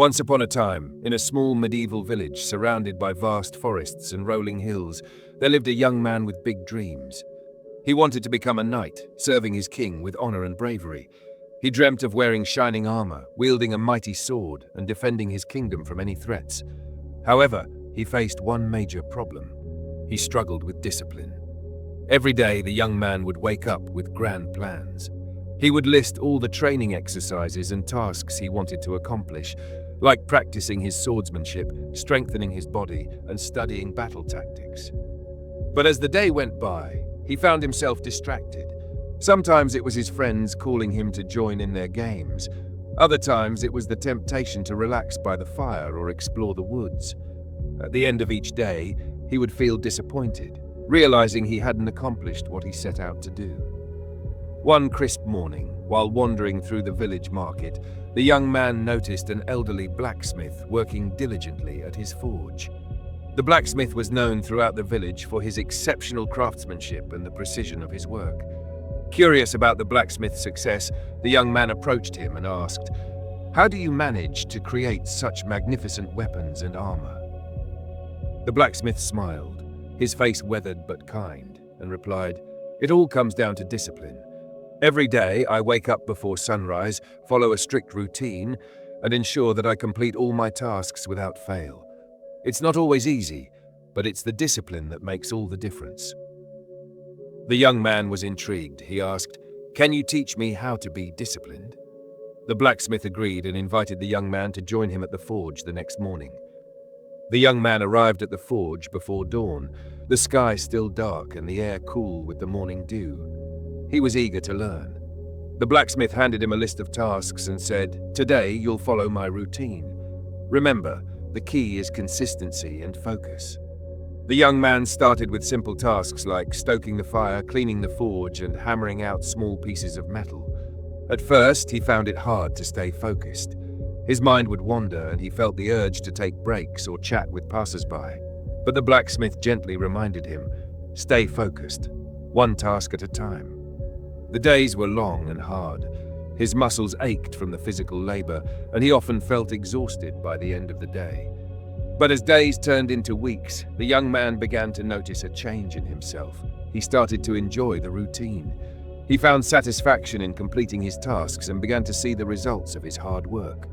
Once upon a time, in a small medieval village surrounded by vast forests and rolling hills, there lived a young man with big dreams. He wanted to become a knight, serving his king with honor and bravery. He dreamt of wearing shining armor, wielding a mighty sword, and defending his kingdom from any threats. However, he faced one major problem. He struggled with discipline. Every day, the young man would wake up with grand plans. He would list all the training exercises and tasks he wanted to accomplish, like practicing his swordsmanship, strengthening his body, and studying battle tactics. But as the day went by, he found himself distracted. Sometimes it was his friends calling him to join in their games. Other times it was the temptation to relax by the fire or explore the woods. At the end of each day, he would feel disappointed, realizing he hadn't accomplished what he set out to do. One crisp morning, while wandering through the village market, the young man noticed an elderly blacksmith working diligently at his forge. The blacksmith was known throughout the village for his exceptional craftsmanship and the precision of his work. Curious about the blacksmith's success, the young man approached him and asked, "How do you manage to create such magnificent weapons and armor?" The blacksmith smiled, his face weathered but kind, and replied, "It all comes down to discipline. Every day I wake up before sunrise, follow a strict routine, and ensure that I complete all my tasks without fail. It's not always easy, but it's the discipline that makes all the difference." The young man was intrigued. He asked, "Can you teach me how to be disciplined?" The blacksmith agreed and invited the young man to join him at the forge the next morning. The young man arrived at the forge before dawn, the sky still dark and the air cool with the morning dew. He was eager to learn. The blacksmith handed him a list of tasks and said, "Today you'll follow my routine. Remember, the key is consistency and focus." The young man started with simple tasks like stoking the fire, cleaning the forge, and hammering out small pieces of metal. At first, he found it hard to stay focused. His mind would wander and he felt the urge to take breaks or chat with passers-by. But the blacksmith gently reminded him, "Stay focused, one task at a time." The days were long and hard. His muscles ached from the physical labor, and he often felt exhausted by the end of the day. But as days turned into weeks, the young man began to notice a change in himself. He started to enjoy the routine. He found satisfaction in completing his tasks and began to see the results of his hard work.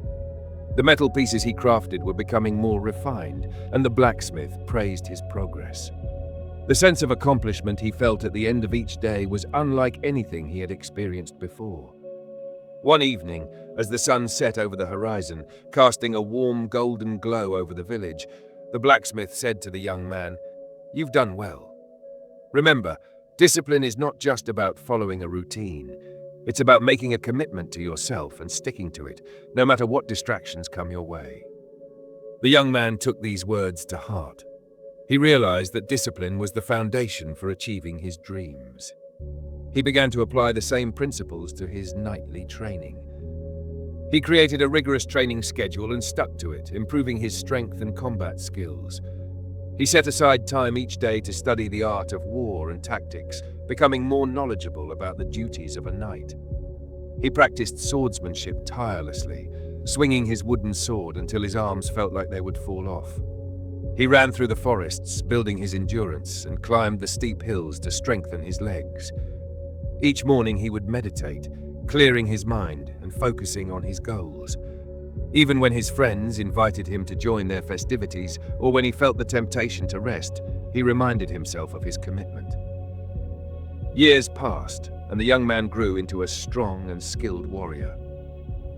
The metal pieces he crafted were becoming more refined, and the blacksmith praised his progress. The sense of accomplishment he felt at the end of each day was unlike anything he had experienced before. One evening, as the sun set over the horizon, casting a warm golden glow over the village, the blacksmith said to the young man, "You've done well. Remember, discipline is not just about following a routine. It's about making a commitment to yourself and sticking to it, no matter what distractions come your way." The young man took these words to heart. He realized that discipline was the foundation for achieving his dreams. He began to apply the same principles to his knightly training. He created a rigorous training schedule and stuck to it, improving his strength and combat skills. He set aside time each day to study the art of war and tactics, becoming more knowledgeable about the duties of a knight. He practiced swordsmanship tirelessly, swinging his wooden sword until his arms felt like they would fall off. He ran through the forests, building his endurance, and climbed the steep hills to strengthen his legs. Each morning he would meditate, clearing his mind and focusing on his goals. Even when his friends invited him to join their festivities, or when he felt the temptation to rest, he reminded himself of his commitment. Years passed, and the young man grew into a strong and skilled warrior.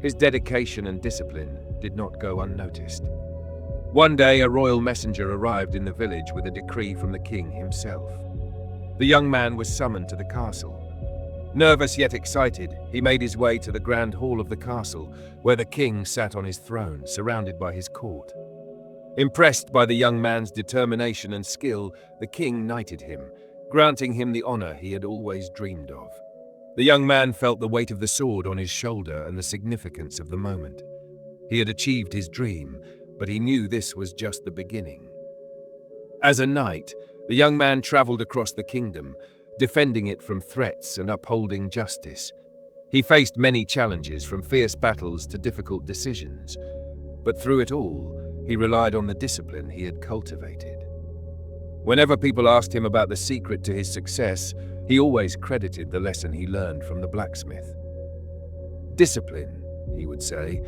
His dedication and discipline did not go unnoticed. One day, a royal messenger arrived in the village with a decree from the king himself. The young man was summoned to the castle. Nervous yet excited, he made his way to the grand hall of the castle, where the king sat on his throne, surrounded by his court. Impressed by the young man's determination and skill, the king knighted him, granting him the honor he had always dreamed of. The young man felt the weight of the sword on his shoulder and the significance of the moment. He had achieved his dream, but he knew this was just the beginning. As a knight, the young man traveled across the kingdom, defending it from threats and upholding justice. He faced many challenges, from fierce battles to difficult decisions. But through it all, he relied on the discipline he had cultivated. Whenever people asked him about the secret to his success, he always credited the lesson he learned from the blacksmith. Discipline, he would say,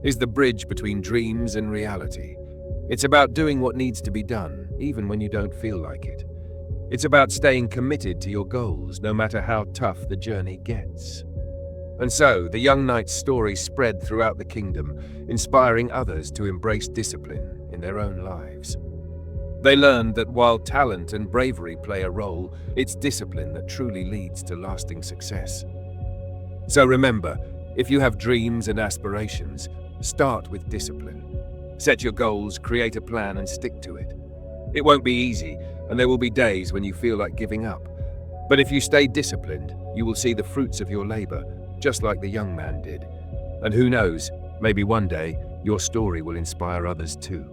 is the bridge between dreams and reality. It's about doing what needs to be done, even when you don't feel like it. It's about staying committed to your goals, no matter how tough the journey gets. And so, the young knight's story spread throughout the kingdom, inspiring others to embrace discipline in their own lives. They learned that while talent and bravery play a role, it's discipline that truly leads to lasting success. So remember, if you have dreams and aspirations, start with discipline. Set your goals, create a plan, and stick to it. It won't be easy, and there will be days when you feel like giving up. But if you stay disciplined, you will see the fruits of your labor, just like the young man did. And who knows, maybe one day your story will inspire others too.